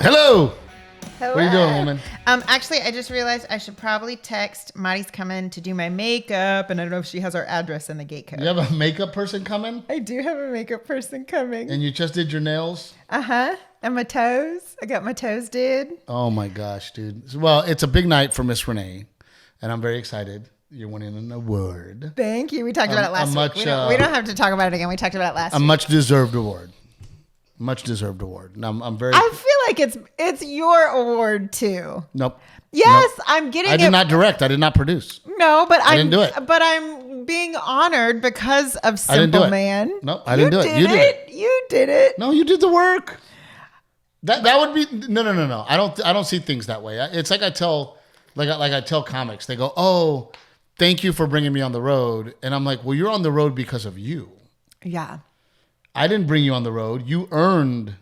Hello. Hello. What are you doing, woman? Actually, I just realized I should probably text. Marty's coming to do my makeup, and I don't know if she has our address in the gate code. You have a makeup person coming? I do have a makeup person coming. And you just did your nails? Uh-huh. And my toes. I got my toes did. Oh, my gosh, dude. Well, it's a big night for Miss Renae, and I'm very excited. You're winning an award. Thank you. We talked about it last week. We don't have to talk about it again. We talked about it last week. A much-deserved award. Much-deserved award. And I'm very... I feel like it's your award, too. Nope. Yes, nope. I'm getting it. I did not direct. I did not produce. No, but I didn't do it. But I'm being honored because of Simple Man. No, I didn't do it. You did it. You did it. No, you did the work. That would be no. I don't see things that way. It's like I tell comics. They go, "Oh, thank you for bringing me on the road," and I'm like, "Well, you're on the road because of you." Yeah. I didn't bring you on the road. You earned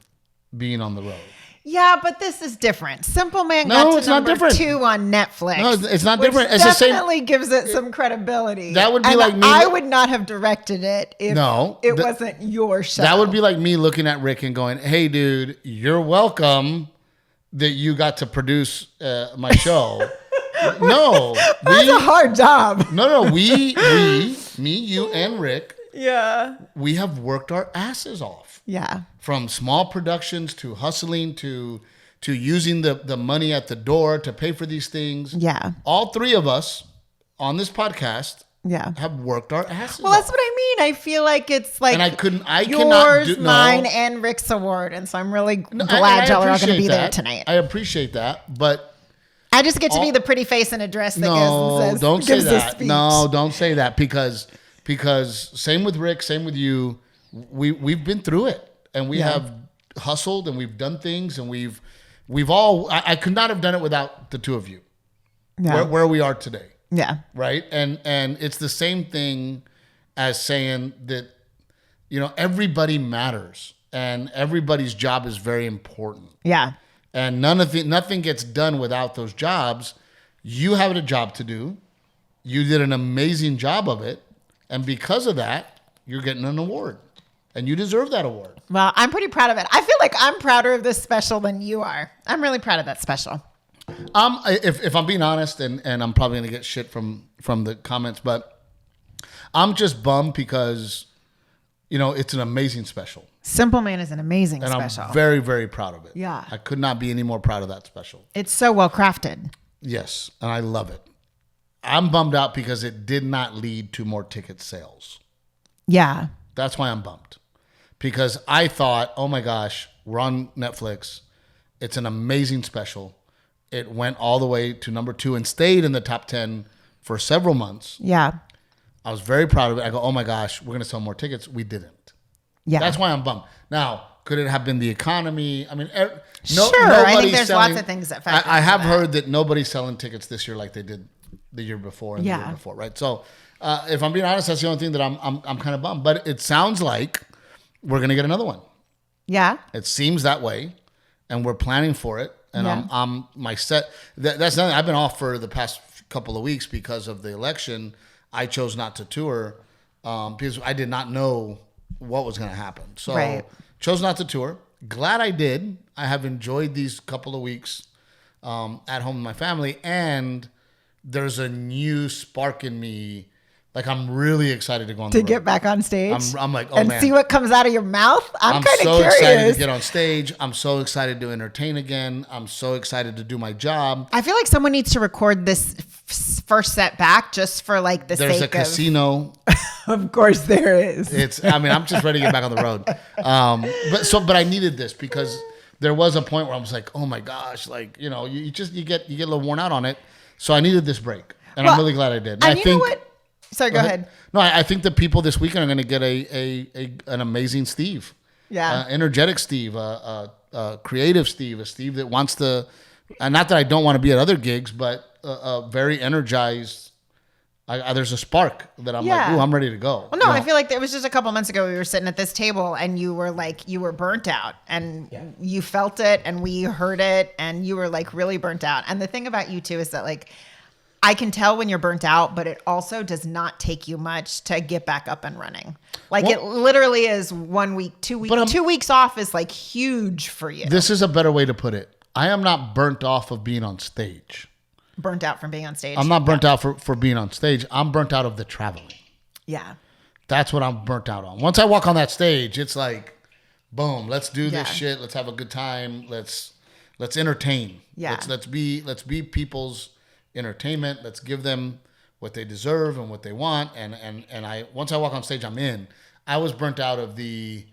being on the road. Yeah, but this is different. Simple Man got to number 2 on Netflix. No, it's not different. It's definitely gives it some credibility. That would be like me. I would not have directed it if it wasn't your show. That would be like me looking at Rick and going, "Hey, dude, you're welcome that you got to produce my show." No, that's a hard job. No, me, you, and Rick. Yeah. We have worked our asses off. Yeah. From small productions to hustling to using the money at the door to pay for these things. Yeah. All three of us on this podcast have worked our asses off. Well, that's what I mean. I feel like it's like yours, mine, and Rick's award. And so I'm really glad y'all are all going to be there tonight. I appreciate that. But I just get to be the pretty face and address that gives don't say that. Speech. No, don't say that because same with Rick, same with you. We've been through it, and we have hustled, and we've done things, and we've all. I could not have done it without the two of you. Yeah. Where we are today. Yeah. Right. And it's the same thing as saying that, everybody matters, and everybody's job is very important. Yeah. And nothing gets done without those jobs. You have a job to do. You did an amazing job of it. And because of that, you're getting an award. And you deserve that award. Well, I'm pretty proud of it. I feel like I'm prouder of this special than you are. I'm really proud of that special. If I'm being honest, and I'm probably going to get shit from the comments, but I'm just bummed because, it's an amazing special. Simple Man is an amazing and special. I'm very, very proud of it. Yeah. I could not be any more proud of that special. It's so well crafted. Yes, and I love it. I'm bummed out because it did not lead to more ticket sales. Yeah. That's why I'm bummed. Because I thought, oh my gosh, we're on Netflix. It's an amazing special. It went all the way to number 2 and stayed in the top 10 for several months. Yeah. I was very proud of it. I go, oh my gosh, we're going to sell more tickets. We didn't. Yeah. That's why I'm bummed. Now, could it have been the economy? I mean, sure. I think there's lots of things that factor I have heard that nobody's selling tickets this year like they did the year before and the year before, right? So, if I'm being honest, that's the only thing that I'm kind of bummed. But it sounds like we're going to get another one. Yeah. It seems that way, and we're planning for it. And I'm my set. That's nothing. I've been off for the past couple of weeks because of the election. I chose not to tour because I did not know what was going to happen. So chose not to tour. Glad I did. I have enjoyed these couple of weeks at home with my family, and there's a new spark in me. Like, I'm really excited to go on the road. To get back on stage? I'm like, oh, and man. And see what comes out of your mouth? I'm kind of so curious. Excited to get on stage. I'm so excited to entertain again. I'm so excited to do my job. I feel like someone needs to record this first set back just for like the There's sake a casino. Of course there is. I'm just ready to get back on the road. But I needed this because there was a point where I was like, oh my gosh, like, you get a little worn out on it. So I needed this break. And I'm really glad I did. And you know what? Sorry, go ahead. No, I think the people this weekend are going to get an amazing Steve. Yeah. Energetic Steve, creative Steve, a Steve that wants to, not that I don't want to be at other gigs, but very energized. There's a spark that I'm like, ooh, I'm ready to go. Well, no, I feel like it was just a couple months ago we were sitting at this table and you were like, you were burnt out and you felt it and we heard it and you were like really burnt out. And the thing about you too is that like, I can tell when you're burnt out, but it also does not take you much to get back up and running. Like it literally is 1 week, 2 weeks. 2 weeks off is like huge for you. This is a better way to put it. I am not burnt off of being on stage. Burnt out from being on stage. I'm not burnt out for being on stage. I'm burnt out of the traveling. Yeah. That's what I'm burnt out on. Once I walk on that stage, it's like, boom, let's do this shit. Let's have a good time. Let's entertain. Yeah. Let's be people's entertainment. Let's give them what they deserve and what they want. And once I walk on stage, I'm in. I was burnt out of the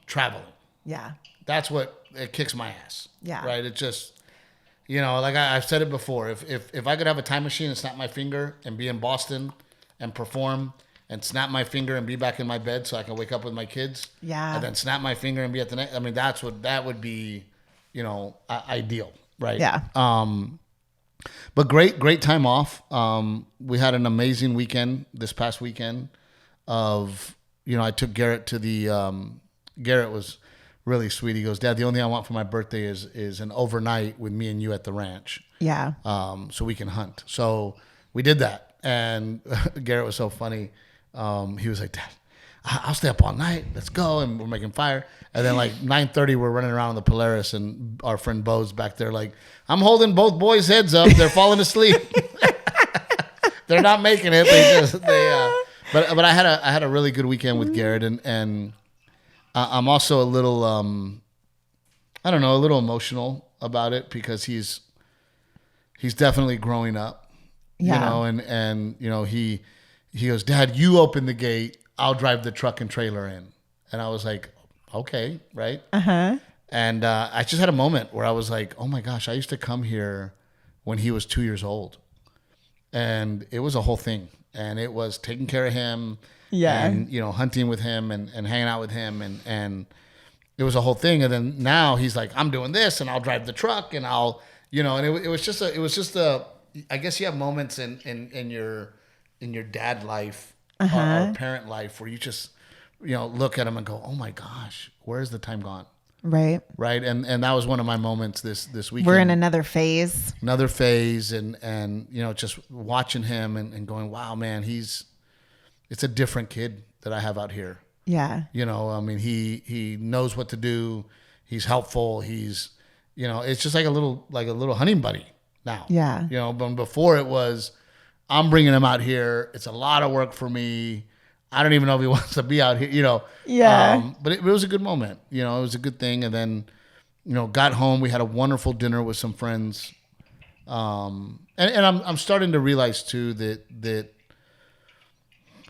traveling. Yeah. That's what it kicks my ass. Yeah. Right. It just, like I've said it before. If I could have a time machine and snap my finger and be in Boston and perform and snap my finger and be back in my bed so I can wake up with my kids. Yeah. And then snap my finger and be at the next. I mean, that would be, ideal. Right. Yeah. But great time off. We had an amazing weekend this past weekend of, I took Garrett to the, Garrett was really sweet. He goes, Dad, the only thing I want for my birthday is an overnight with me and you at the ranch. Yeah. So we can hunt. So we did that. And Garrett was so funny. He was like, Dad, I'll stay up all night. Let's go. And we're making fire. And then like 9:30, we're running around the Polaris and our friend Bo's back there like, I'm holding both boys' heads up. They're falling asleep. They're not making it. But I had a really good weekend with Garrett and I'm also a little, a little emotional about it because he's definitely growing up, and he goes, Dad, you open the gate. I'll drive the truck and trailer in. And I was like, okay, right? Uh-huh. And I just had a moment where I was like, oh my gosh, I used to come here when he was 2 years old. And it was a whole thing. And it was taking care of him. Yeah. And, hunting with him and hanging out with him. And it was a whole thing. And then now he's like, I'm doing this and I'll drive the truck and I'll, and it was just I guess you have moments in your dad life or parent life where you just, look at him and go, oh my gosh, where's the time gone? Right. Right. And that was one of my moments this weekend. We're in another phase. And just watching him and going, wow, man, it's a different kid that I have out here. Yeah. I mean, he knows what to do. He's helpful. He's, it's just like a little hunting buddy now. Yeah. But before it was, I'm bringing him out here. It's a lot of work for me. I don't even know if he wants to be out here, Yeah. But it was a good moment. It was a good thing. And then, got home. We had a wonderful dinner with some friends. And I'm starting to realize too that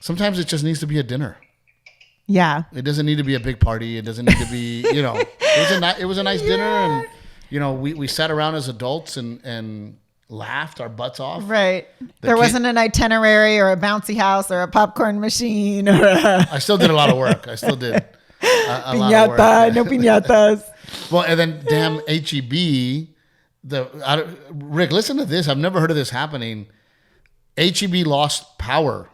sometimes it just needs to be a dinner. Yeah. It doesn't need to be a big party. It doesn't need to be, it was a nice dinner. And, we sat around as adults and laughed our butts off. Right. There wasn't an itinerary or a bouncy house or a popcorn machine or I still did a lot of work. I still did a lot of work. No piñatas. Well, and then damn HEB, Rick, listen to this. I've never heard of this happening. HEB lost power.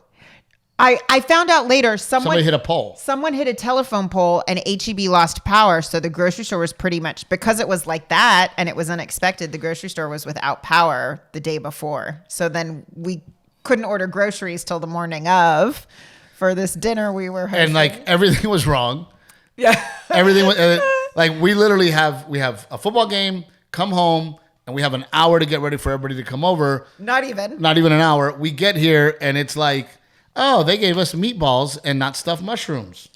I found out later somebody hit a pole. Someone hit a telephone pole and HEB lost power. So the grocery store was pretty much, because it was like that and it was unexpected, the grocery store was without power the day before. So then we couldn't order groceries till the morning of for this dinner we were hosting. And like everything was wrong. Yeah. Everything was like we literally we have a football game, come home, and we have an hour to get ready for everybody to come over. Not even an hour. We get here and it's like, oh, they gave us meatballs and not stuffed mushrooms.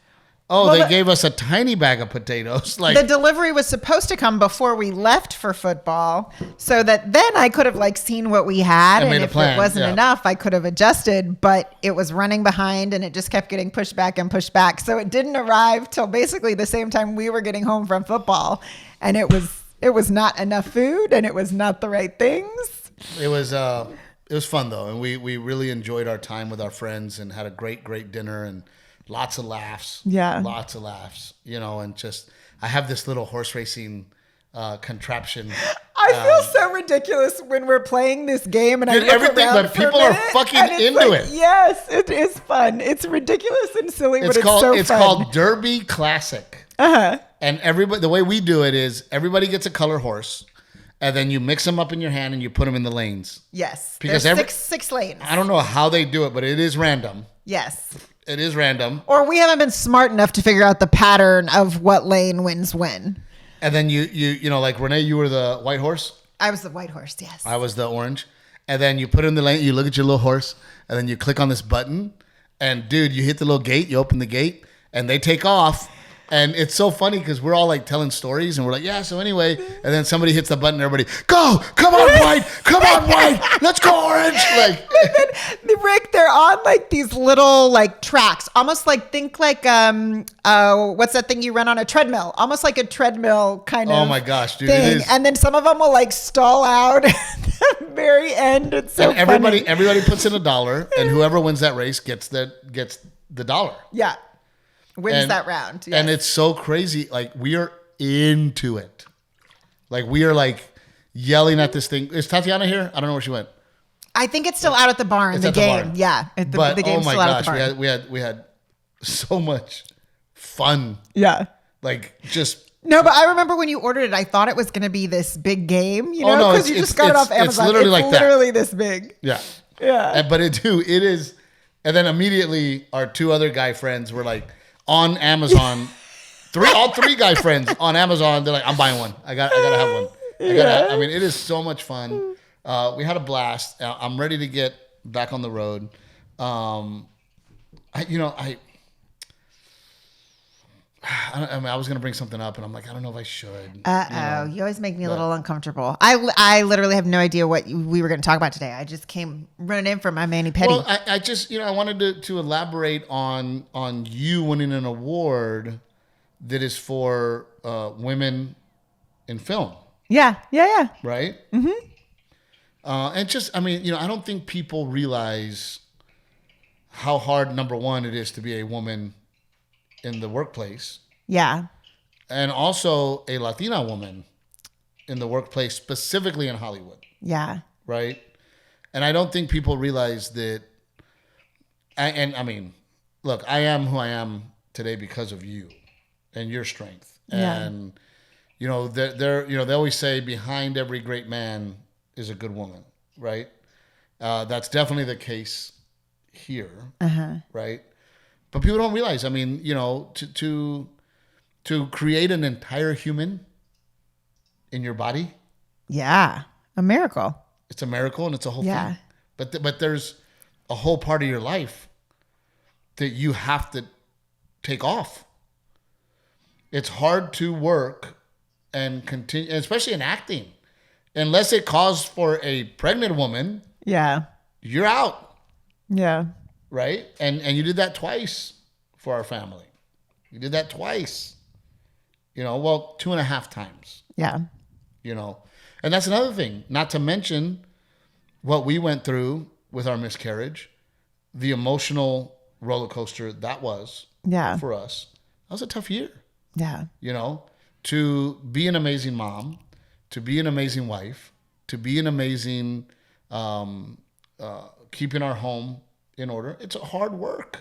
Oh, well, they gave us a tiny bag of potatoes. Like the delivery was supposed to come before we left for football, so that then I could have seen what we had, and if it wasn't enough, I could have adjusted. But it was running behind, and it just kept getting pushed back and pushed back. So it didn't arrive till basically the same time we were getting home from football, and it was not enough food, and it was not the right things. It was fun though, and we really enjoyed our time with our friends and had a great dinner and lots of laughs. Yeah, lots of laughs. And just I have this little horse racing contraption. I feel so ridiculous when we're playing this game, and I look everything, around but people are fucking into it. Yes, it is fun. It's ridiculous and silly, but it's so fun. It's called Derby Classic. Uh-huh. And everybody, the way we do it is everybody gets a color horse. and then you mix them up in your hand and you put them in the lanes. Yes. Because there's six lanes. I don't know how they do it, but it is random. Yes. It is random. Or we haven't been smart enough to figure out the pattern of what lane wins when. And then you know, like Renae, you were the white horse. I was the white horse, yes. I was the orange. And then you put it in the lane, you look at your little horse, and then you click on this button. And dude, you hit the little gate, you open the gate, and they take off. And it's so funny because we're all like telling stories and we're like, yeah, so anyway. And then somebody hits the button and everybody, go, come on, white, come on, white, let's go, orange. Like, Rick, they're on like these little like tracks, almost like, think like, what's that thing you run on a treadmill? Almost like a treadmill kind of. Oh my gosh, dude. Thing. It is. And then some of them will like stall out at the very end. It's so and everybody puts in $1 and whoever wins that race gets the $1. Yeah. Wins that round. Yes. And it's so crazy. Like, we are into it. Like, we are like yelling at this thing. Is Tatiana here? I don't know where she went. I think it's still out at the barn. The game. Barn. Yeah. But the game's oh my still out gosh, at the barn. we had so much fun. Yeah. Like, just. No, but I remember when you ordered it, I thought it was going to be this big game, you know, because you just got it off Amazon. It's literally like literally this big. Yeah. Yeah. But it is. And then immediately our two other guy friends were like, on Amazon, all three guy friends on Amazon. They're like, I'm buying one. I gotta have one. I mean, it is so much fun. We had a blast. I'm ready to get back on the road. I was gonna bring something up, and I'm like, I don't know if I should. You always make me a little uncomfortable. I literally have no idea what we were going to talk about today. I just came running in for my mani-pedi. Well, I just, I wanted to elaborate on you winning an award that is for women in film. Yeah. Right? Mm-hmm. And just, I mean, I don't think people realize how hard, number one, it is to be a woman in the workplace. Yeah. And also a Latina woman in the workplace, specifically in Hollywood. Yeah. Right? And I don't think people realize that. I mean, look, I am who I am today because of you and your strength. And, they always say behind every great man is a good woman. Right? That's definitely the case here. Uh-huh. Right? But people don't realize, I mean, to create an entire human in your body. Yeah. A miracle. It's a miracle and it's a whole thing. But there's a whole part of your life that you have to take off. It's hard to work and continue, especially in acting. Unless it calls for a pregnant woman. Yeah. You're out. Yeah. Right? And you did that twice for our family. You did that twice. 2.5 times. Yeah. And that's another thing. Not to mention what we went through with our miscarriage, the emotional roller coaster that was for us. That was a tough year. Yeah. To be an amazing mom, to be an amazing wife, to be an amazing keeping our home in order. It's hard work.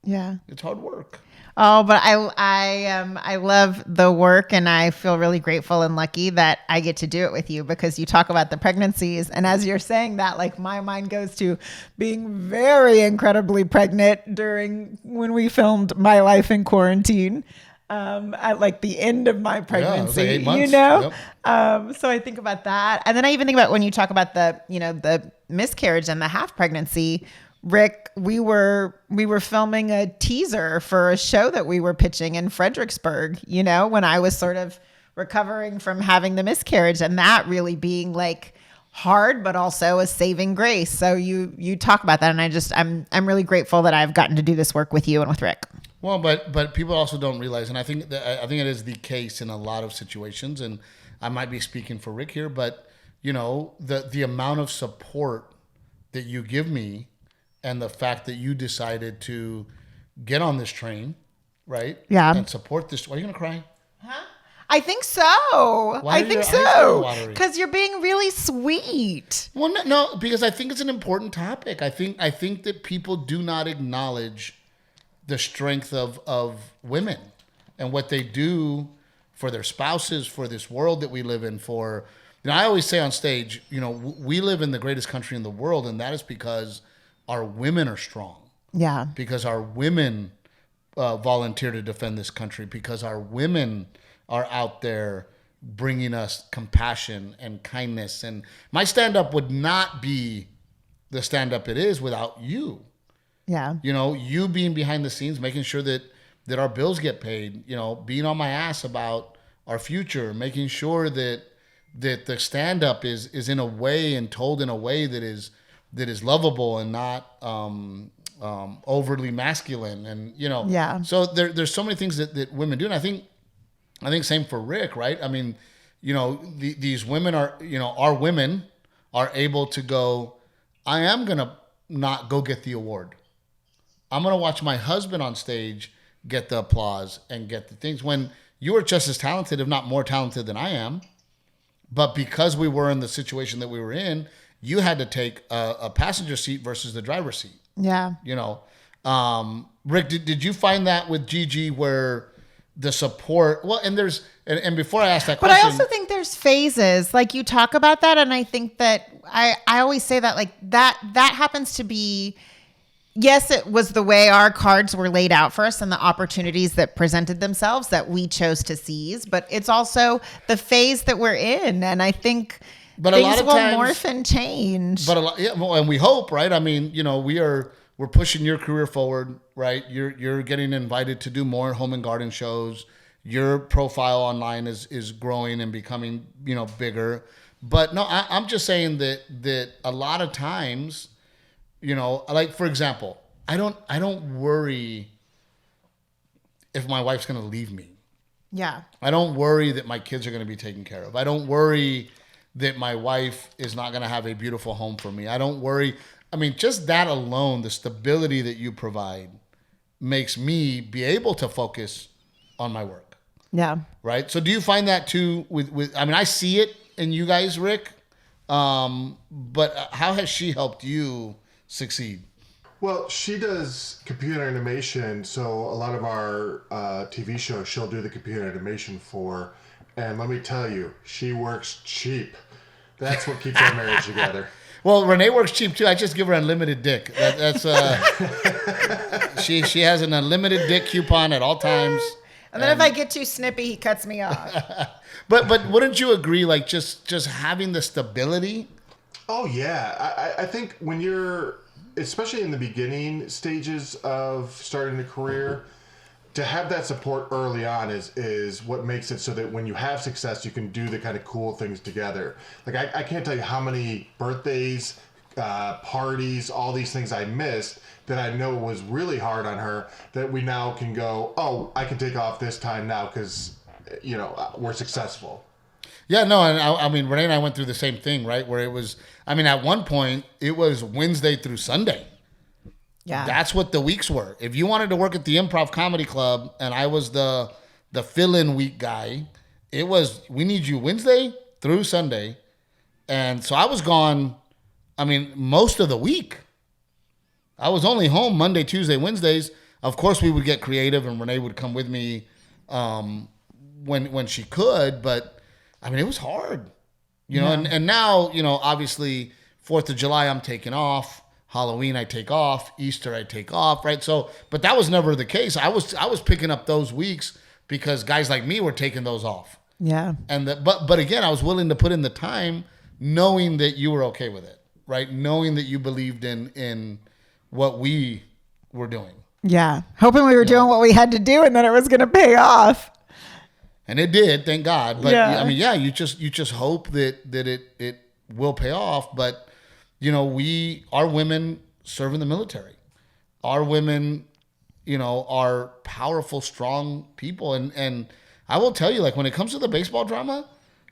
Yeah. It's hard work. Oh, but I love the work, and I feel really grateful and lucky that I get to do it with you, because you talk about the pregnancies, and as you're saying that, like, my mind goes to being very incredibly pregnant during when we filmed My Life in Quarantine. At like the end of my pregnancy, it was like 8 months. Yep. So I think about that. And then I even think about when you talk about the miscarriage and the half pregnancy, Rick, we were filming a teaser for a show that we were pitching in Fredericksburg, when I was sort of recovering from having the miscarriage, and that really being like hard, but also a saving grace. So you talk about that. And I'm really grateful that I've gotten to do this work with you and with Rick. Well, but people also don't realize, and I think it is the case in a lot of situations, and I might be speaking for Rick here, but the amount of support that you give me, and the fact that you decided to get on this train, right? Yeah. And support this. Are you gonna cry? Huh? I think so. I think so. Because you're being really sweet. Well, no, because I think it's an important topic. I think that people do not acknowledge the strength of women and what they do for their spouses, for this world that we live in, for I always say on stage, we live in the greatest country in the world, and that is because our women are strong. Yeah. Because our women volunteer to defend this country, because our women are out there bringing us compassion and kindness. And my stand-up would not be the stand-up it is without you. Yeah. You being behind the scenes, making sure that our bills get paid, being on my ass about our future, making sure that the stand-up is in a way and told in a way that is lovable and not overly masculine. And, yeah. So there's so many things that women do. And I think same for Rick, right? I mean, these women are, our women are able to go, I am going to not go get the award. I'm going to watch my husband on stage get the applause and get the things, when you are just as talented, if not more talented than I am. But because we were in the situation that we were in, you had to take a passenger seat versus the driver's seat. Yeah. Rick, did you find that with Gigi where the support, and before I ask that question. But I also think there's phases, like you talk about that. And I think that I always say that, like, that happens to be, yes, it was the way our cards were laid out for us and the opportunities that presented themselves that we chose to seize. But it's also the phase that we're in. And I think things will morph and change. And we hope, right? I mean, we're pushing your career forward, right? You're getting invited to do more home and garden shows. Your profile online is growing and becoming, bigger. But no, I'm just saying that a lot of times, like, for example, I don't worry if my wife's going to leave me. Yeah. I don't worry that my kids are going to be taken care of. I don't worry that my wife is not going to have a beautiful home for me. I don't worry. I mean, just that alone, the stability that you provide makes me be able to focus on my work. Yeah. Right. So do you find that too with I mean, I see it in you guys, Rick. But how has she helped you succeed? Well, she does computer animation, so a lot of our TV shows she'll do the computer animation for. And let me tell you, she works cheap. That's what keeps our marriage together. Well, Renae works cheap too. I just give her unlimited dick. That's she has an unlimited dick coupon at all times. And then if I get too snippy, he cuts me off. But wouldn't you agree? Like just having the stability. Oh yeah, I think when you're, especially in the beginning stages of starting a career, to have that support early on is what makes it so that when you have success, you can do the kind of cool things together. Like I can't tell you how many birthdays, parties, all these things I missed that I know was really hard on her, that we now can go, oh, I can take off this time now because, we're successful. Yeah, no, and I mean, Renae and I went through the same thing, right? Where it was, I mean, at one point, it was Wednesday through Sunday. Yeah. That's what the weeks were. If you wanted to work at the Improv Comedy Club and I was the fill-in week guy, it was, we need you Wednesday through Sunday. And so I was gone, I mean, most of the week. I was only home Monday, Tuesday, Wednesdays. Of course, we would get creative and Renae would come with me when she could. But, I mean, it was hard. And now, obviously, 4th of July, I'm taking off. Halloween I take off, Easter I take off, right? So, but that was never the case. I was picking up those weeks because guys like me were taking those off. Yeah. And but again, I was willing to put in the time, knowing that you were okay with it, right? Knowing that you believed in what we were doing. Yeah, hoping we were doing what we had to do, and then it was going to pay off. And it did, thank God. But I mean, you just hope that it will pay off, but. Our women serve in the military. Our women, are powerful, strong people. And I will tell you, like, when it comes to the baseball drama,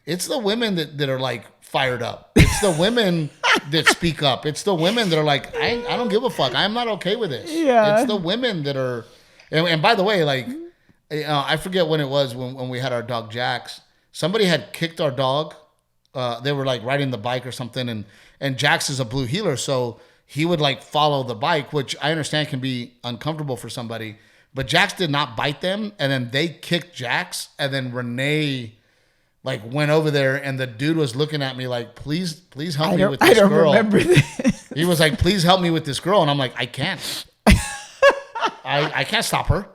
it's the women that are, like, fired up. It's the women that speak up. It's the women that are like, I don't give a fuck. I'm not okay with this. Yeah. It's the women that are, and by the way, like, I forget when it was when we had our dog Jax. Somebody had kicked our dog. They were, like, riding the bike or something, and Jax is a blue heeler, so he would like follow the bike, which I understand can be uncomfortable for somebody. But Jax did not bite them, and then they kicked Jax, and then Renae like went over there, and the dude was looking at me like, please help me with this girl. I don't remember this. He was like, please help me with this girl. And I'm like, I can't. I can't stop her.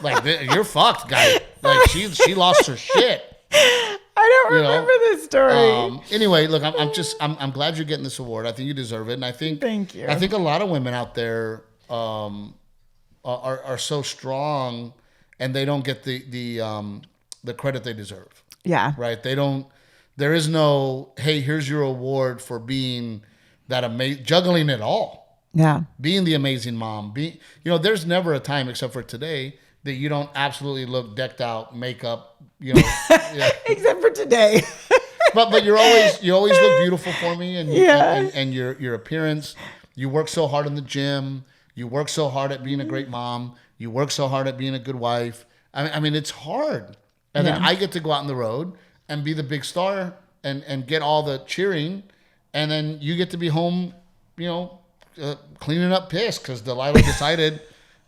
Like, you're fucked, guy. Like, she lost her shit. I don't remember this story. Anyway, look, I'm glad you're getting this award. I think you deserve it. And I think, thank you. I think a lot of women out there are so strong, and they don't get the credit they deserve. Yeah. Right. There is no, hey, here's your award for being that amazing, juggling it all. Yeah. Being the amazing mom. There's never a time except for today that you don't absolutely look decked out, makeup, yeah. Except for today. but you always look beautiful for me, and your appearance. You work so hard in the gym. You work so hard at being a great mom. You work so hard at being a good wife. I mean, it's hard. And then I get to go out on the road and be the big star and get all the cheering. And then you get to be home, cleaning up piss because Delilah decided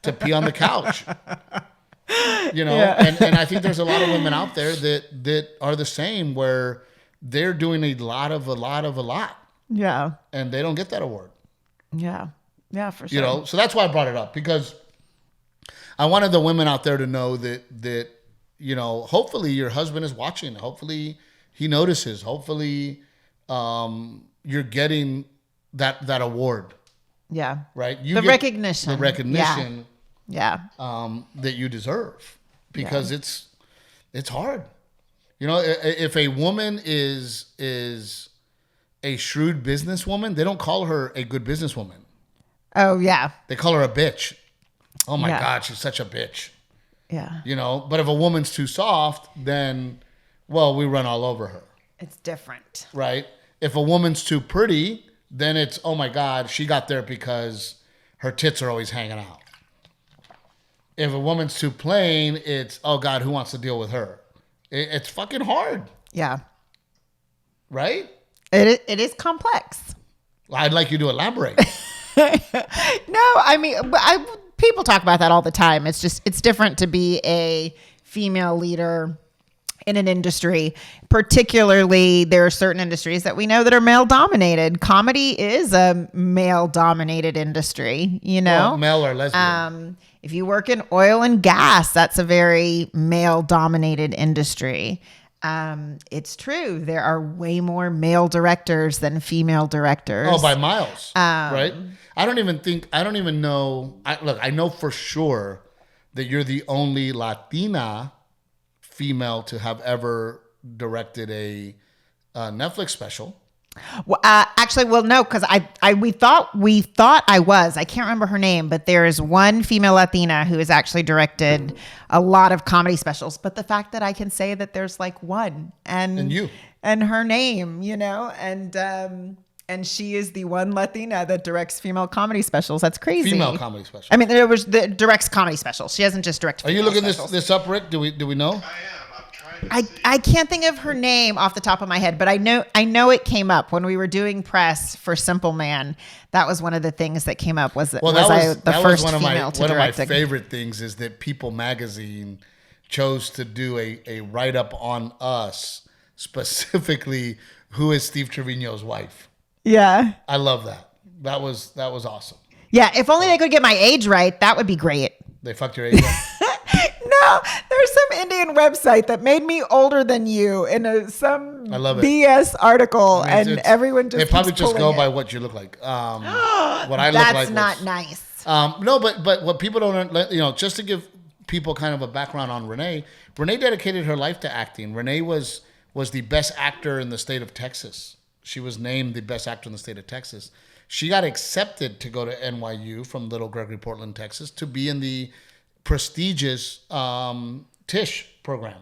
to pee on the couch. And I think there's a lot of women out there that are the same, where they're doing a lot. Yeah. And they don't get that award. Yeah. Yeah, for sure. So that's why I brought it up, because I wanted the women out there to know that hopefully your husband is watching. Hopefully he notices. Hopefully you're getting that award. Yeah. Right? The recognition. The recognition. Yeah. That you deserve, because it's hard. If a woman is a shrewd businesswoman, they don't call her a good businesswoman. Oh, yeah. They call her a bitch. Oh my God, she's such a bitch. Yeah. But if a woman's too soft, then, well, we run all over her. It's different. Right? If a woman's too pretty, then it's, oh my God, she got there because her tits are always hanging out. If a woman's too plain, it's, oh God, who wants to deal with her? It's fucking hard. Yeah. Right? It is complex. I'd like you to elaborate. No, I mean, people talk about that all the time. It's different to be a female leader in an industry. Particularly, there are certain industries that we know that are male dominated. Comedy is a male dominated industry, Well, male or lesbian. If you work in oil and gas, that's a very male dominated industry. It's true. There are way more male directors than female directors. Oh, by miles. Right? I don't even know. I know for sure that you're the only Latina female to have ever directed a Netflix special. Well, no, because we thought I was. I can't remember her name, but there is one female Latina who has actually directed a lot of comedy specials. But the fact that I can say that there's like one, and you and her name, and she is the one Latina that directs female comedy specials. That's crazy. Female comedy specials. I mean, directs comedy specials. She hasn't just directed. Are you looking this up, Rick? Do we know? I am. I can't think of her name off the top of my head, but I know it came up when we were doing press for Simple Man. That was one of the things that came up. Was the first female to direct. One of my favorite things is that People Magazine chose to do a write up on us, specifically who is Steve Trevino's wife. Yeah, I love that. That was awesome. Yeah, if only they could get my age right, that would be great. They fucked your age up. No, there's some Indian website that made me older than you in some BS article, and everyone just they probably just go by what you look like. What I look like. That's not nice. No, but what people don't, just to give people kind of a background on Renae. Renae dedicated her life to acting. Renae was the best actor in the state of Texas. She was named the best actor in the state of Texas. She got accepted to go to NYU from Little Gregory, Portland, Texas, to be in the prestigious Tisch program,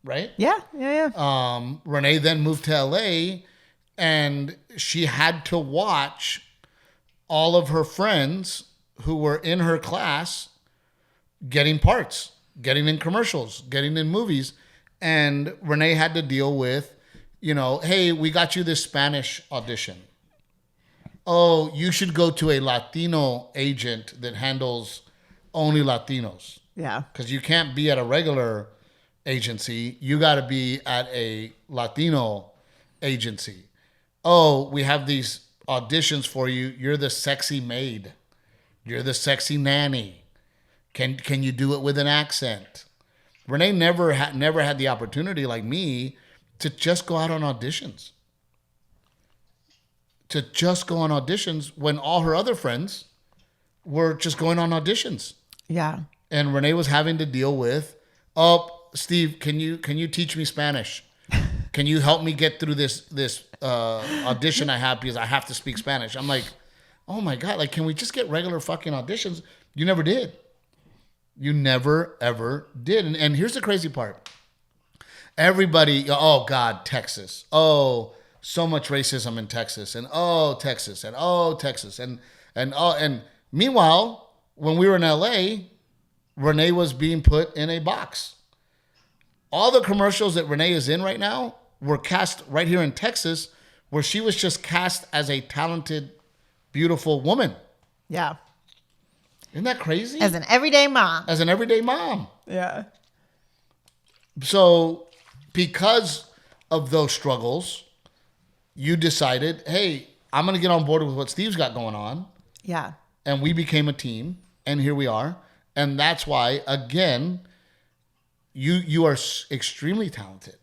right? Yeah. Renae then moved to LA, and she had to watch all of her friends who were in her class getting parts, getting in commercials, getting in movies. And Renae had to deal with, hey, we got you this Spanish audition. Oh, you should go to a Latino agent that handles only Latinos. Yeah. Because you can't be at a regular agency. You got to be at a Latino agency. Oh, we have these auditions for you. You're the sexy maid. You're the sexy nanny. Can you do it with an accent? Renae never had the opportunity like me to just go out on auditions. To just go on auditions when all her other friends were just going on auditions. Yeah. And Renae was having to deal with, oh, Steve, can you teach me Spanish? Can you help me get through this audition I have because I have to speak Spanish? I'm like, oh my God, like, can we just get regular fucking auditions? You never did. You never, ever did. And here's the crazy part. Everybody, oh God, Texas. Oh, so much racism in Texas. And oh, Texas. And oh, Texas. And meanwhile, when we were in LA, Renae was being put in a box. All the commercials that Renae is in right now were cast right here in Texas, where she was just cast as a talented, beautiful woman. Yeah. Isn't that crazy? As an everyday mom. As an everyday mom. Yeah. So because of those struggles, you decided, hey, I'm going to get on board with what Steve's got going on. Yeah. And we became a team, and here we are. And that's why, again, you are extremely talented.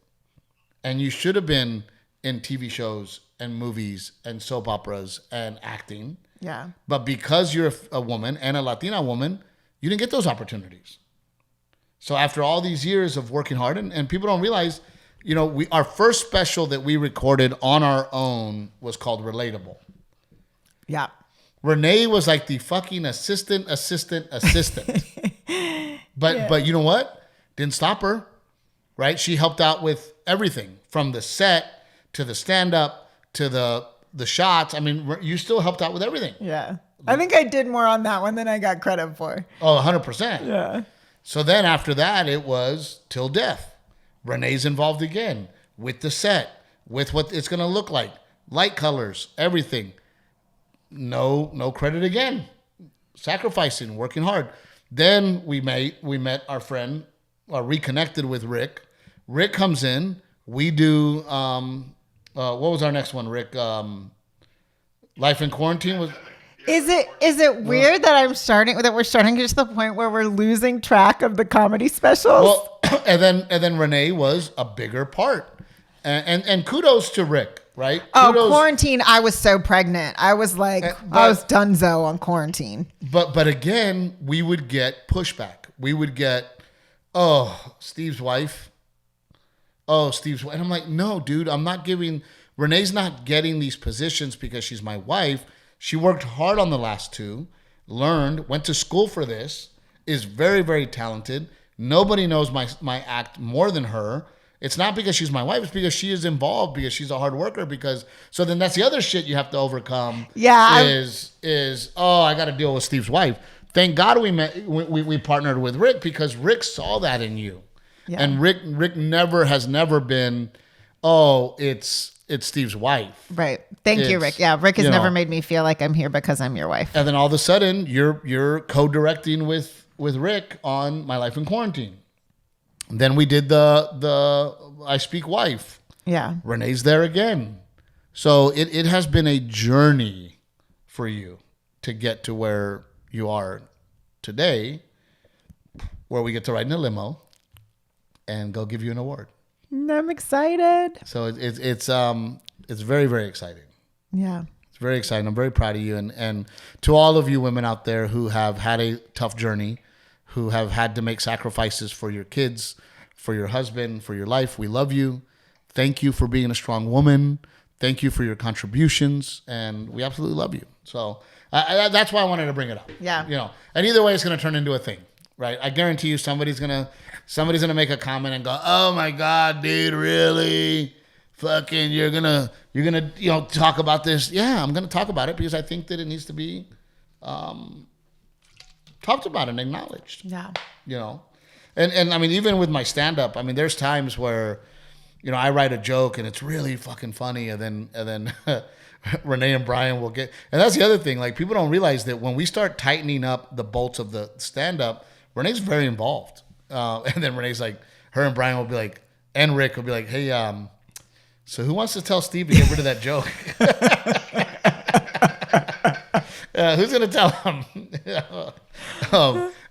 And you should have been in TV shows and movies and soap operas and acting. Yeah. But because you're a woman and a Latina woman, you didn't get those opportunities. So after all these years of working hard, and people don't realize, you know, our first special that we recorded on our own was called Relatable. Yeah. Renae was like the fucking assistant. But you know what? Didn't stop her, right? She helped out with everything from the set to the stand-up to the shots. I mean, you still helped out with everything. Yeah. I think I did more on that one than I got credit for. Oh, 100%. Yeah. So then after that, it was till death. Renae's involved again with the set, with what it's going to look like, light colors, everything. No credit again. Sacrificing, working hard. Then we met our friend, reconnected with Rick. Rick comes in. We do, what was our next one, Rick? Life in Quarantine was. Is it weird that we're starting to get to the point where we're losing track of the comedy specials? Well, and then Renae was a bigger part, and kudos to Rick, right? Kudos. Quarantine! I was so pregnant. I was like, I was donezo on Quarantine. But again, we would get pushback. We would get, Steve's wife. And I'm like, no, dude, I'm not giving. Renae's not getting these positions because she's my wife. She worked hard on the last two, learned, went to school for this, is very, very talented. Nobody knows my act more than her. It's not because she's my wife. It's because she is involved, because she's a hard worker. So then that's the other shit you have to overcome. Yeah. I got to deal with Steve's wife. Thank God we partnered with Rick, because Rick saw that in you. Yeah. And Rick has never been, it's Steve's wife. Right. Thank you, Rick. Yeah, Rick has never made me feel like I'm here because I'm your wife. And then all of a sudden, you're co-directing with Rick on My Life in Quarantine. Then we did the I Speak Wife. Yeah. Renae's there again. So it has been a journey for you to get to where you are today, where we get to ride in a limo and go give you an award. I'm excited. So it's very, very exciting. Yeah. It's very exciting. I'm very proud of you. And to all of you women out there who have had a tough journey, who have had to make sacrifices for your kids, for your husband, for your life, we love you. Thank you for being a strong woman. Thank you for your contributions. And we absolutely love you. So that's why I wanted to bring it up. Yeah. You know, and either way, it's going to turn into a thing, right? I guarantee you somebody's going to make a comment and go, oh my God, dude, really? Fucking, you're gonna, talk about this. Yeah, I'm going to talk about it because I think that it needs to be talked about and acknowledged. Yeah. You know, and I mean, even with my stand up, I mean, there's times where, I write a joke and it's really fucking funny. And then Renae and Brian will get, and that's the other thing. Like, people don't realize that when we start tightening up the bolts of the stand up, Renae's very involved. And then Renae's like, her and Brian will be like, and Rick will be like, hey, so who wants to tell Steve to get rid of that joke? Who's gonna tell him?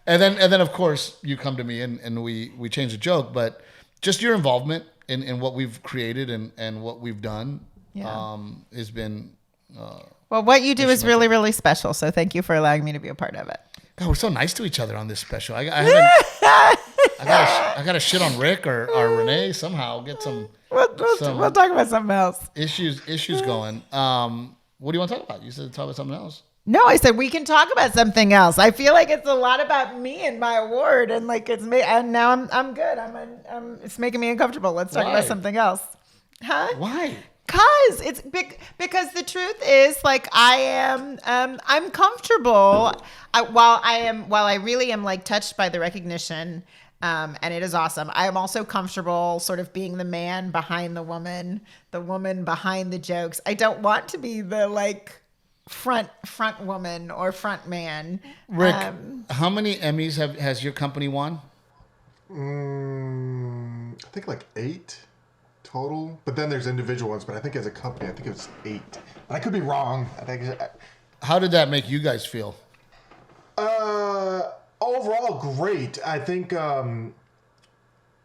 And then of course you come to me and we change the joke, but just your involvement in what we've created and what we've done has been. Well, what you do is really, really special. So thank you for allowing me to be a part of it. God, we're so nice to each other on this special. I gotta shit on Rick or Renae somehow. Get some. We'll talk about something else. Issues going. What do you want to talk about? You said to talk about something else. No, I said we can talk about something else. I feel like it's a lot about me and my award, and like it's me. And now I'm good. It's making me uncomfortable. Let's talk about something else. Huh? Why? Because the truth is, like, I'm comfortable. While I really am like touched by the recognition, and it is awesome. I am also comfortable sort of being the man behind the woman behind the jokes. I don't want to be the like front woman or front man. Rick, how many Emmys has your company won? I think like 8 total. But then there's individual ones. But I think as a company, I think it was 8. But I could be wrong. How did that make you guys feel? Overall, great. I think. I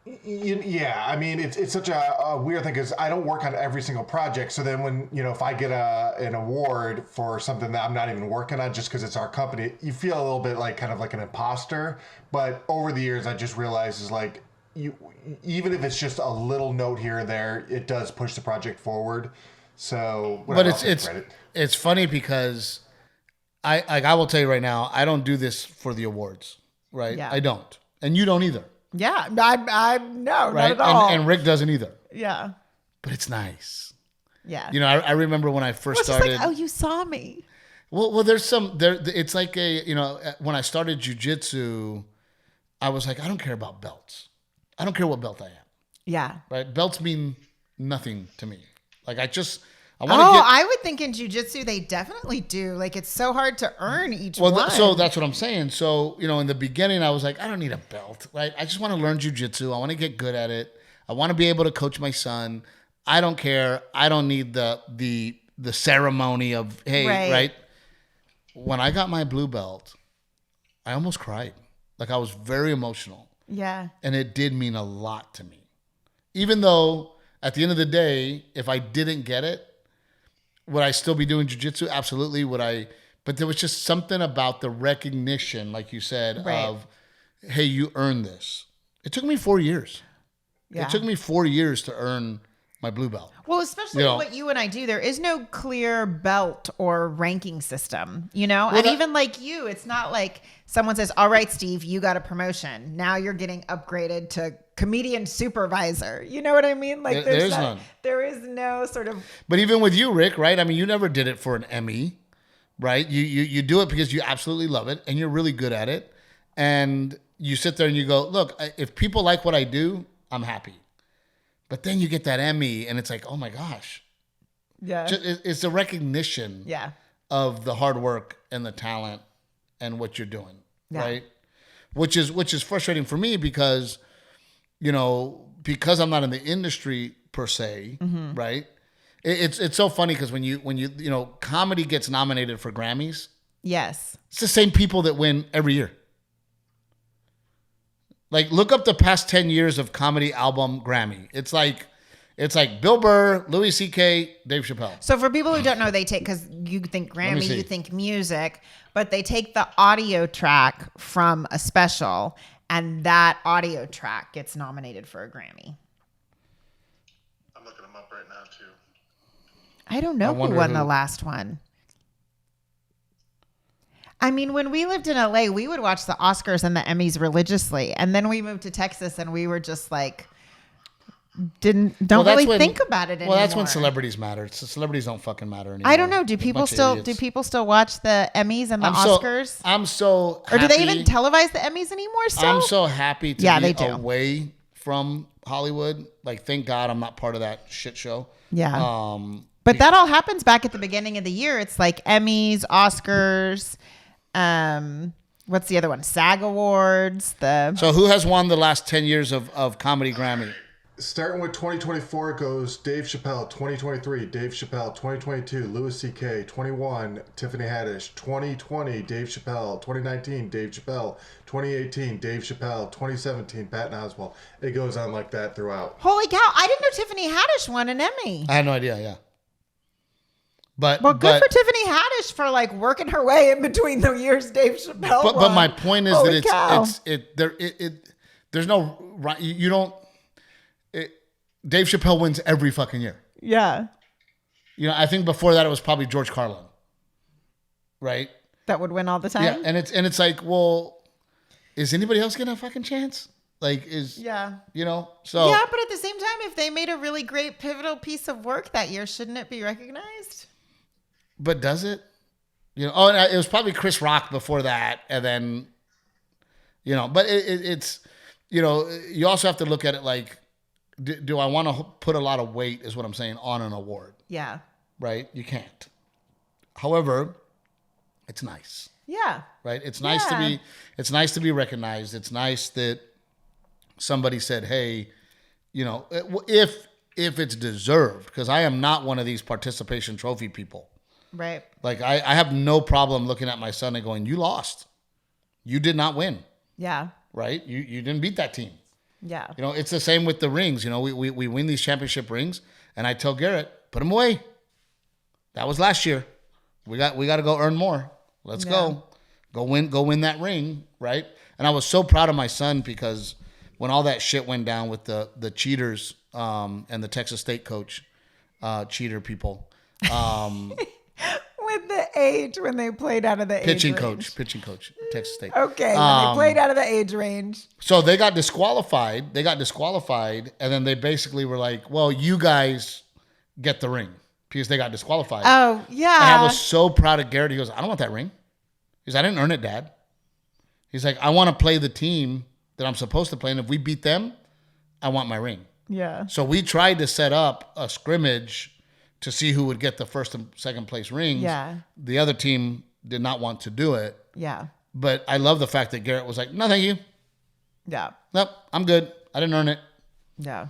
mean, it's such a weird thing because I don't work on every single project. So then when, if I get an award for something that I'm not even working on just because it's our company, you feel a little bit like kind of like an imposter. But over the years, I just realized is like, even if it's just a little note here or there, it does push the project forward. So, but it's funny because I will tell you right now, I don't do this for the awards, right? Yeah. I don't, and you don't either. Yeah, I'm no, right? Not at all. And Rick doesn't either. Yeah, but it's nice. Yeah, I remember when I first started. Like, oh, you saw me. Well, there's some there. It's like when I started jiu-jitsu, I was like, I don't care about belts. I don't care what belt I am. Yeah. Right? Belts mean nothing to me. Like I would think in jiu-jitsu they definitely do. Like it's so hard to earn each one. So that's what I'm saying. So, in the beginning I was like, I don't need a belt, right? I just want to learn jiu-jitsu. I want to get good at it. I want to be able to coach my son. I don't care. I don't need the ceremony of, hey, right? When I got my blue belt, I almost cried. Like I was very emotional. Yeah. And it did mean a lot to me. Even though at the end of the day, if I didn't get it, would I still be doing jiu-jitsu? Absolutely. But there was just something about the recognition, like you said, of, hey, you earned this. It took me 4 years. Yeah. It took me 4 years to earn my blue belt. Well, especially what you and I do, there is no clear belt or ranking system, and even like you, it's not like someone says, all right, Steve, you got a promotion. Now you're getting upgraded to comedian supervisor. You know what I mean? Like there's none. There is no sort of. But even with you, Rick, right? I mean, you never did it for an Emmy, right? You do it because you absolutely love it and you're really good at it. And you sit there and you go, look, if people like what I do, I'm happy. But then you get that Emmy and it's like, oh my gosh. Yeah. It's a recognition of the hard work and the talent and what you're doing. Yeah. Right. Which is frustrating for me because, because I'm not in the industry per se, right? It's so funny because when you comedy gets nominated for Grammys. Yes. It's the same people that win every year. Like, look up the past 10 years of comedy album Grammy. It's like Bill Burr, Louis C.K., Dave Chappelle. So for people who don't know, they take, because you think Grammy, you think music, but they take the audio track from a special, and that audio track gets nominated for a Grammy. I'm looking them up right now, too. I don't know who won the last one. I mean, when we lived in LA, we would watch the Oscars and the Emmys religiously. And then we moved to Texas and we were just like, don't really think about it anymore. Well, that's when celebrities matter. So celebrities don't fucking matter anymore. I don't know. Do people still watch the Emmys and the Oscars? I'm so happy. Or do they even televise the Emmys anymore still? I'm so happy to be away from Hollywood. Like, thank God I'm not part of that shit show. Yeah. But that all happens back at the beginning of the year. It's like Emmys, Oscars. What's the other one? SAG Awards. So who has won the last 10 years of Comedy Grammy? Starting with 2024, it goes Dave Chappelle. 2023, Dave Chappelle. 2022, Louis C.K. 21, Tiffany Haddish. 2020, Dave Chappelle. 2019, Dave Chappelle. 2018, Dave Chappelle. 2017, Patton Oswalt. It goes on like that throughout. Holy cow. I didn't know Tiffany Haddish won an Emmy. I had no idea, yeah. Well, good for Tiffany Haddish for like working her way in between the years Dave Chappelle won. But my point is there's no right. You don't. Dave Chappelle wins every fucking year. Yeah. You know, I think before that it was probably George Carlin, right? That would win all the time. Yeah, and it's like, well, is anybody else getting a fucking chance? Like, you know, so yeah, but at the same time, if they made a really great pivotal piece of work that year, shouldn't it be recognized? But does it? You know, oh, and it was probably Chris Rock before that, and then, you know, but it's, you know, you also have to look at it like, do I want to put a lot of weight, is what I'm saying, on an award? Yeah. Right? You can't. However, it's nice. Yeah. Right? It's nice to be recognized. It's nice that somebody said, hey, you know, if it's deserved, because I am not one of these participation trophy people. Right. Like I have no problem looking at my son and going, you lost. You did not win. Yeah. Right? You didn't beat that team. Yeah. You know, it's the same with the rings. You know, we win these championship rings, and I tell Garrett, put them away. That was last year. We got to go earn more. Let's go win that ring, right? And I was so proud of my son because when all that shit went down with the cheaters and the Texas State coach, cheater people. With the age, when they played out of the pitching age range. Pitching coach, Texas State. Okay, when they played out of the age range. So they got disqualified. And then they basically were like, well, you guys get the ring because they got disqualified. Oh, yeah. And I was so proud of Garrett. He goes, I don't want that ring. He goes, I didn't earn it, Dad. He's like, I want to play the team that I'm supposed to play. And if we beat them, I want my ring. Yeah. So we tried to set up a scrimmage to see who would get the first and second place rings. Yeah. The other team did not want to do it. Yeah. But I love the fact that Garrett was like, no, thank you. Yeah. Nope, I'm good. I didn't earn it. Yeah.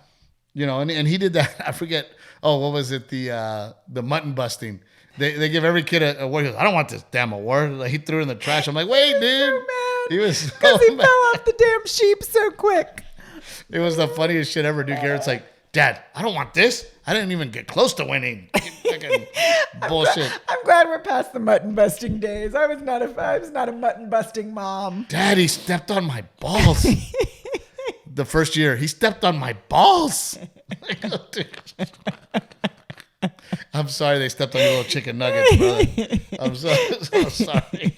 You know, and he did that. I forget. Oh, what was it? The mutton busting. They give every kid a award. He goes, I don't want this damn award. Like, he threw it in the trash. I'm like, wait, dude. So mad. He was because he fell off the damn sheep so quick. It was the funniest shit ever, dude. Garrett's like, Dad, I don't want this. I didn't even get close to winning. Bullshit. I'm glad we're past the mutton busting days. I was not a mutton busting mom. Dad, he stepped on my balls. The first year, he stepped on my balls. I'm sorry they stepped on your little chicken nuggets, brother. I'm so sorry.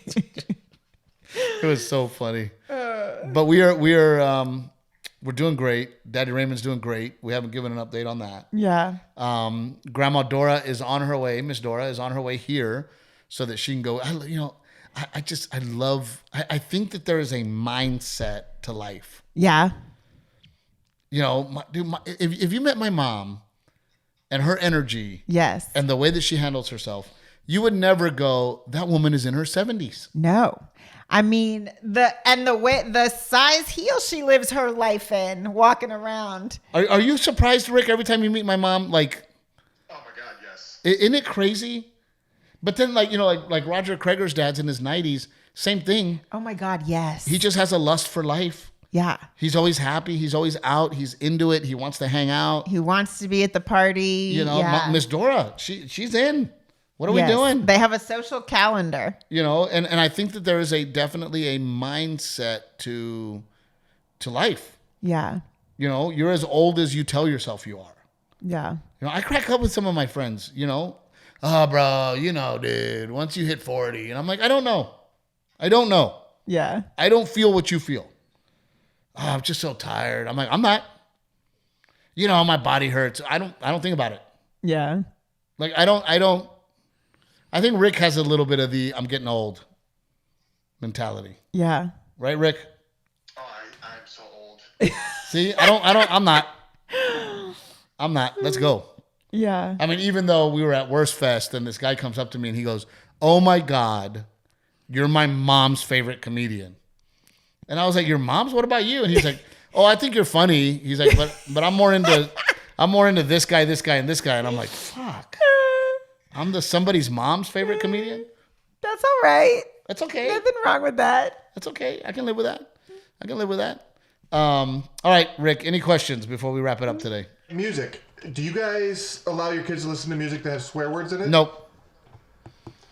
It was so funny. But we're doing great. Daddy Raymond's doing great. We haven't given an update on that. Yeah. Grandma Dora is on her way. Miss Dora is on her way here so that she can go. I think that there is a mindset to life. Yeah. You know, if you met my mom and her energy, yes, and the way that she handles herself, you would never go, that woman is in her 70s. No. I mean, the size heel she lives her life in, walking around. Are you surprised, Rick, every time you meet my mom? Like, oh my God, yes. Isn't it crazy? But then, like, you know, like Roger Craigor's dad's in his 90s, same thing. Oh my God, yes. He just has a lust for life. Yeah. He's always happy. He's always out. He's into it. He wants to hang out. He wants to be at the party. You know, Miss Dora, she's in. What are we doing? They have a social calendar. You know, and I think that there is definitely a mindset to life. Yeah. You know, you're as old as you tell yourself you are. Yeah. You know, I crack up with some of my friends, you know. Oh, bro, you know, dude, once you hit 40. And I'm like, I don't know. Yeah. I don't feel what you feel. Oh, I'm just so tired. I'm like, I'm not. You know, my body hurts. I don't think about it. Yeah. Like, I think Rick has a little bit of the I'm getting old mentality. Yeah. Right, Rick? Oh, I'm so old. See, I'm not. Let's go. Yeah. I mean, even though we were at Worst Fest and this guy comes up to me and he goes, oh my God, you're my mom's favorite comedian. And I was like, your mom's? What about you? And he's like, oh, I think you're funny. He's like, but I'm more into this guy, and this guy. And I'm like, fuck. I'm somebody's mom's favorite comedian? That's all right. That's okay. Nothing wrong with that. That's okay. I can live with that. All right, Rick, any questions before we wrap it up today? Music. Do you guys allow your kids to listen to music that has swear words in it? Nope.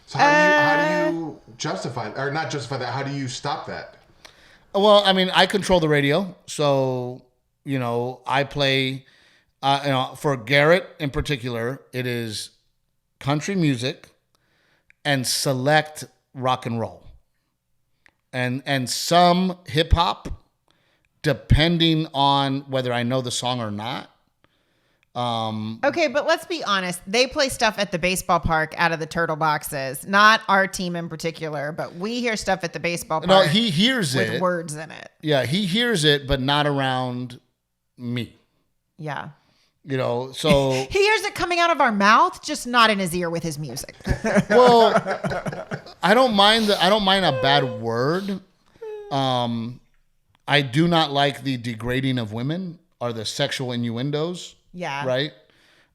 So how do you justify, or not justify that, how do you stop that? Well, I mean, I control the radio. So, I play, for Garrett in particular, it is country music and select rock and roll. And some hip hop, depending on whether I know the song or not. Okay, but let's be honest. They play stuff at the baseball park out of the turtle boxes. Not our team in particular, but we hear stuff at the baseball park. No, he hears with it. With words in it. Yeah, he hears it, but not around me. Yeah. So... He hears it coming out of our mouth, just not in his ear with his music. Well, I don't mind a bad word. I do not like the degrading of women or the sexual innuendos. Yeah. Right.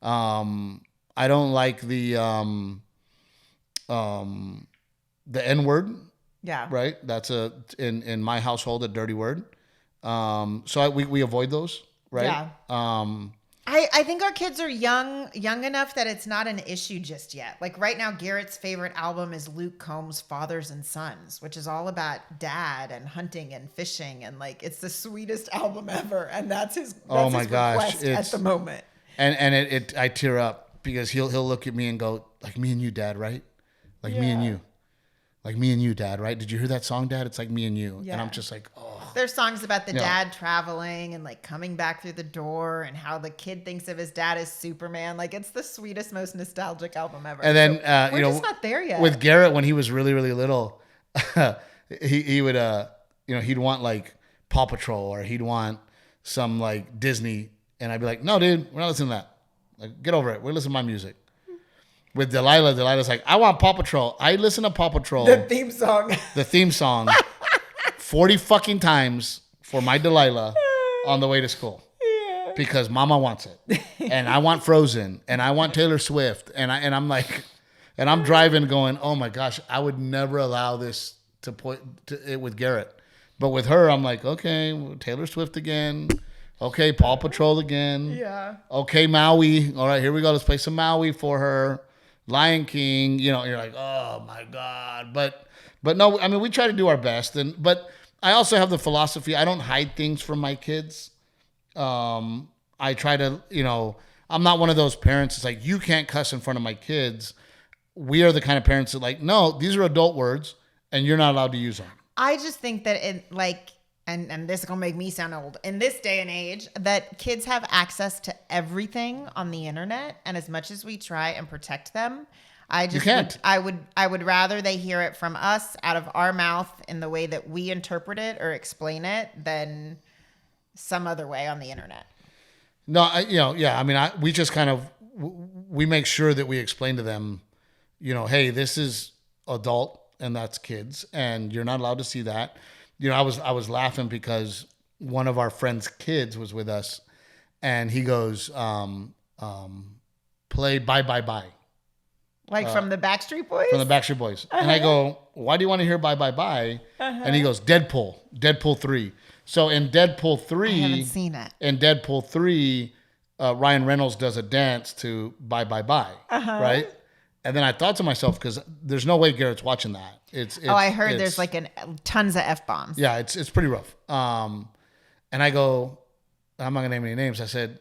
I don't like the N-word. Yeah. Right. That's in my household a dirty word. So we avoid those. Right. Yeah. I think our kids are young enough that it's not an issue just yet. Like right now, Garrett's favorite album is Luke Combs' Fathers and Sons, which is all about dad and hunting and fishing. And like, it's the sweetest album ever. And that's his request at the moment. And I tear up because he'll look at me and go, like me and you, Dad, right? Like me and you. Like me and you, Dad, right? Did you hear that song, Dad? It's like me and you. Yeah. And I'm just like, oh. There's songs about the dad traveling and like coming back through the door and how the kid thinks of his dad as Superman. Like it's the sweetest, most nostalgic album ever. And then, we're just not there yet. With Garrett, when he was really, really little, he would, he'd want like Paw Patrol or he'd want some like Disney. And I'd be like, no, dude, we're not listening to that. Like, get over it. We're listening to my music. With Delilah's like, I want Paw Patrol. I listen to Paw Patrol. The theme song. 40 fucking times for my Delilah on the way to school. Yeah. Because Mama wants it. And I want Frozen. And I want Taylor Swift. And I'm like, and I'm driving going, oh my gosh, I would never allow this to point to it with Garrett. But with her, I'm like, okay, Taylor Swift again. Okay, Paw Patrol again. Yeah. Okay, Maui. All right, here we go. Let's play some Maui for her. Lion King, you're like, oh my God. But no, I mean, we try to do our best. But I also have the philosophy, I don't hide things from my kids. I try to, I'm not one of those parents that's like, you can't cuss in front of my kids. We are the kind of parents that like, no, these are adult words and you're not allowed to use them. I just think that and this is going to make me sound old, in this day and age, that kids have access to everything on the internet. And as much as we try and protect them, I would rather they hear it from us out of our mouth in the way that we interpret it or explain it than some other way on the internet. No, I mean, we just kind of, we make sure that we explain to them, hey, this is adult and that's kids and you're not allowed to see that. I was laughing because one of our friend's kids was with us and he goes, play Bye Bye Bye. Like from the Backstreet Boys? From the Backstreet Boys. Uh-huh. And I go, why do you want to hear Bye Bye Bye? Uh-huh. And he goes, Deadpool 3. So in Deadpool 3. I haven't seen it. In Deadpool 3, Ryan Reynolds does a dance to Bye Bye Bye. Uh-huh. Right? And then I thought to myself, because there's no way Garrett's watching that. I heard there's like tons of F-bombs. Yeah, it's pretty rough. And I go, I'm not going to name any names. I said,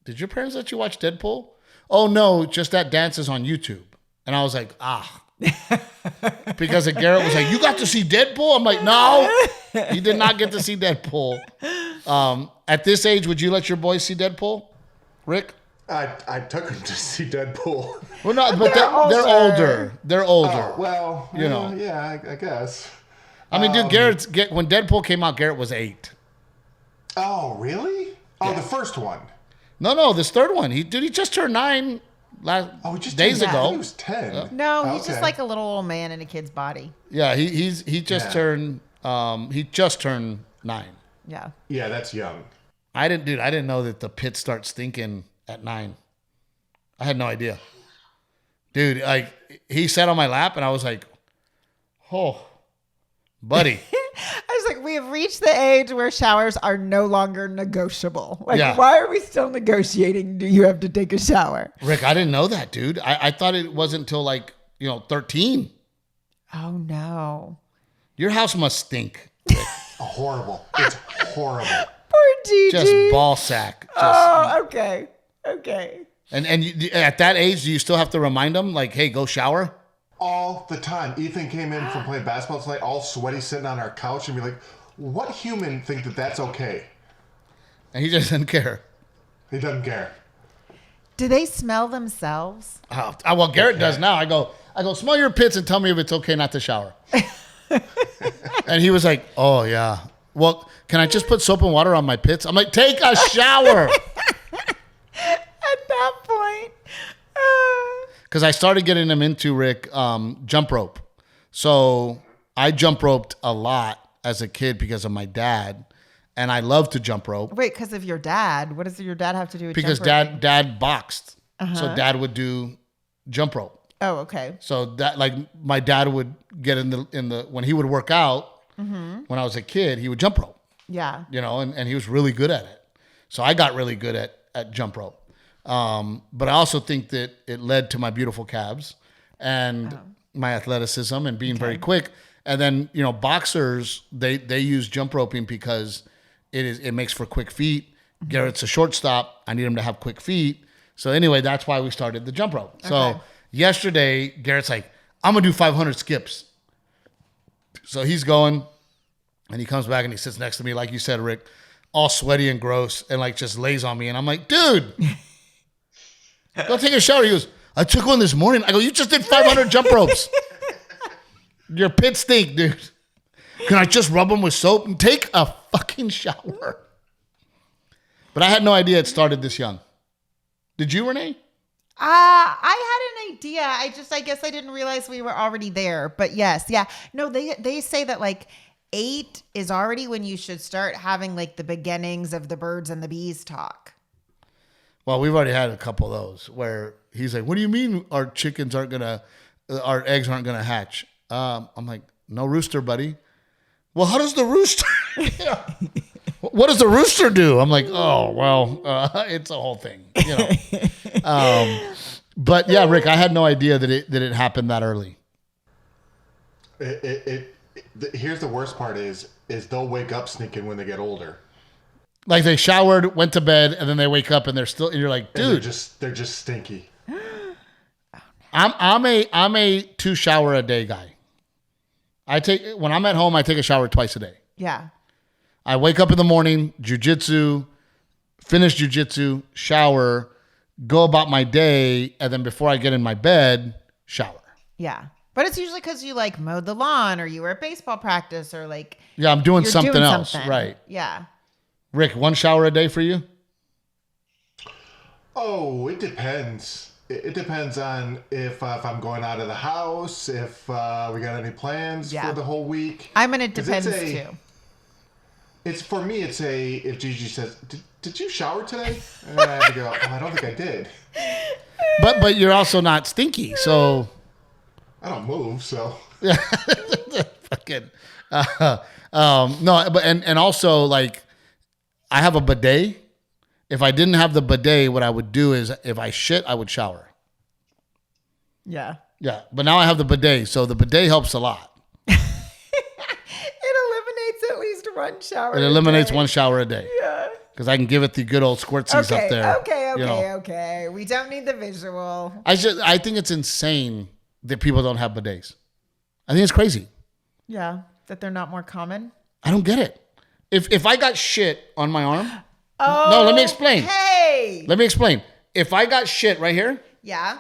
did your parents let you watch Deadpool? Oh, no, just that dance is on YouTube. And I was like, because Garrett was like, you got to see Deadpool? I'm like, no, you did not get to see Deadpool. At this age, would you let your boys see Deadpool, Rick? I took them to see Deadpool. Well, no, but they're older. They're older. Oh, well, yeah, I guess. I mean, dude, when Deadpool came out, Garrett was 8. Oh, really? Oh, yeah. The first one. No, this third one. He just turned 9 days ago. He was 10. No, he's just like a little old man in a kid's body. Yeah, he just turned 9. Yeah. Yeah, that's young. I didn't know that the pits start stinking at 9. I had no idea. Dude, like he sat on my lap and I was like, "Oh, buddy." I was like, we have reached the age where showers are no longer negotiable. Like, why are we still negotiating? Do you have to take a shower? Rick, I didn't know that, dude. I thought it wasn't until 13. Oh, no. Your house must stink, Rick. Horrible. It's horrible. Poor Gigi. Just ball sack. Okay. And you, at that age, do you still have to remind them, like, hey, go shower? All the time. Ethan came in from playing basketball tonight, all sweaty, sitting on our couch, and be like, what human think that that's okay? And he just doesn't care. He doesn't care. Do they smell themselves? Well, Garrett does now. I go, smell your pits and tell me if it's okay not to shower. And he was like, oh, yeah. Well, can I just put soap and water on my pits? I'm like, take a shower. At that point. Because I started getting him into, Rick, jump rope. So I jump roped a lot as a kid because of my dad. And I love to jump rope. Wait, because of your dad? What does your dad have to do with because jump roping? dad boxed. So dad would do jump rope. Oh, okay. So that, like, my dad would get in the when he would work out when I was a kid, he would jump rope. Yeah. And he was really good at it. So I got really good at jump rope. But I also think that it led to my beautiful calves and my athleticism and being very quick. And then, boxers, they use jump roping because it makes for quick feet. Garrett's a shortstop. I need him to have quick feet. So anyway, that's why we started the jump rope. So yesterday, Garrett's like, I'm going to do 500 skips. So he's going and he comes back and he sits next to me, like you said, Rick, all sweaty and gross and like just lays on me. And I'm like, dude, go take a shower. He goes, I took one this morning. I go, you just did 500 jump ropes. Your pits stink, dude. Can I just rub them with soap and take a fucking shower? But I had no idea it started this young. Did you, Renae? I had an idea. I guess I didn't realize we were already there. But yes, yeah. No, they say that like 8 is already when you should start having like the beginnings of the birds and the bees talk. Well, we've already had a couple of those where he's like, what do you mean our eggs aren't going to hatch? I'm like, no rooster, buddy. Well, how does the rooster, what does the rooster do? I'm like, oh, well, it's a whole thing, But yeah, Rick, I had no idea that it happened that early. Here's the worst part is they'll wake up sneaking when they get older. Like they showered, went to bed, and then they wake up and they're still. And you're like, dude, they're just stinky. I'm a 2 shower a day guy. When I'm at home, I take a shower twice a day. Yeah. I wake up in the morning, jujitsu, finish jujitsu, shower, go about my day, and then before I get in my bed, shower. Yeah. But it's usually because you like mowed the lawn or you were at baseball practice or like. Yeah, I'm doing something else. Right. Yeah. Rick, 1 shower a day for you? Oh, it depends. It depends on if I'm going out of the house, if we got any plans for the whole week. It depends too. It's for me. It's if Gigi says, "Did you shower today?" And I have to go, "Oh, I don't think I did." But you're also not stinky, so I don't move, so fucking no. But and also like I have a bidet. If I didn't have the bidet, what I would do is if I shit, I would shower. Yeah. Yeah. But now I have the bidet, so the bidet helps a lot. It eliminates at least 1 shower. It eliminates 1 shower a day. Yeah. Because I can give it the good old squirtsies up there. Okay. We don't need the visual. I think it's insane that people don't have bidets. I think it's crazy. Yeah. That they're not more common. I don't get it. If I got shit on my arm. No, let me explain. Hey. Let me explain. If I got shit right here. Yeah.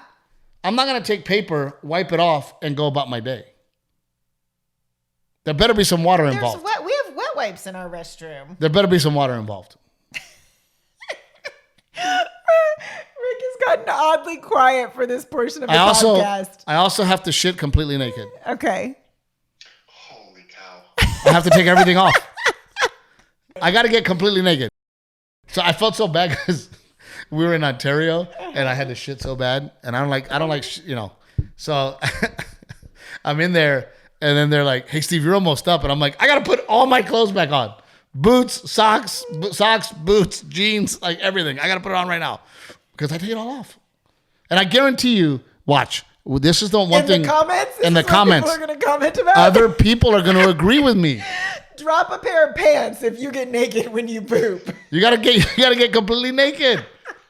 I'm not going to take paper, wipe it off, and go about my day. There better be some water involved. We have wet wipes in our restroom. There better be some water involved. Rick is gotten oddly quiet for this portion of the podcast. I also have to shit completely naked. Okay. Holy cow. I have to take everything off. I got to get completely naked. So I felt so bad because we were in Ontario and I had to shit so bad. And I don't like, you know. So I'm in there and then they're like, hey, Steve, you're almost up. And I'm like, I got to put all my clothes back on. Boots, socks, boots, jeans, like everything. I got to put it on right now because I take it all off. And I guarantee you, watch. This is the one thing. In the comments. People are going to comment about. Other people are going to agree with me. Drop a pair of pants if you get naked when you poop. You gotta get completely naked.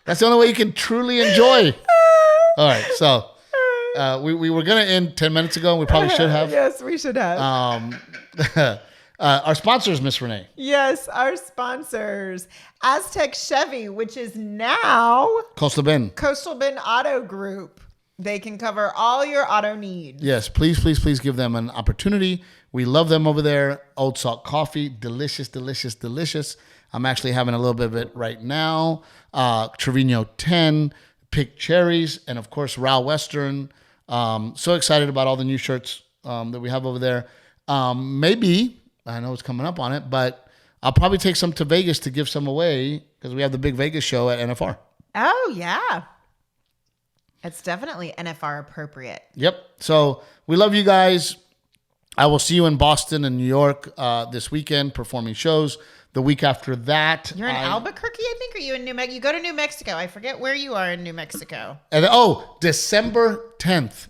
That's the only way you can truly enjoy. All right, so we were gonna end 10 minutes ago, and we probably should have. Yes, we should have. Our sponsors, Miss Renae. Yes, our sponsors, Aztec Chevy, which is now Coastal Bend Auto Group. They can cover all your auto needs. Yes, please give them an opportunity. We love them over there. Old Salt Coffee, delicious, delicious, delicious. I'm actually having a little bit of it right now. Trevino 10, Pick Cherries, and of course, Raw Western. So excited about all the new shirts that we have over there. Maybe, I know it's coming up on it, but I'll probably take some to Vegas to give some away because we have the big Vegas show at NFR. Oh, yeah. It's definitely NFR appropriate. Yep. So we love you guys. I will see you in Boston and New York this weekend performing shows. The week after that, you're in Albuquerque, I think. Or you in New Mexico? You go to New Mexico. I forget where you are in New Mexico. And December 10th,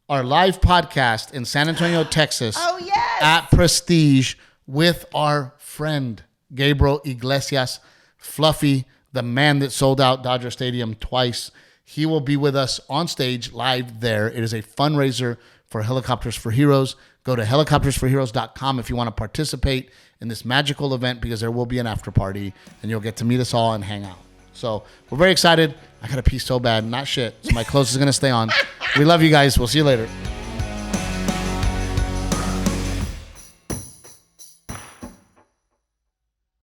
our live podcast in San Antonio, Texas. Oh yes. At Prestige with our friend Gabriel Iglesias, Fluffy, the man that sold out Dodger Stadium twice. He will be with us on stage live there. It is a fundraiser for Helicopters for Heroes. Go to helicoptersforheroes.com if you want to participate in this magical event because there will be an after party and you'll get to meet us all and hang out. So we're very excited. I got to pee so bad. Not shit. So my clothes is going to stay on. We love you guys. We'll see you later.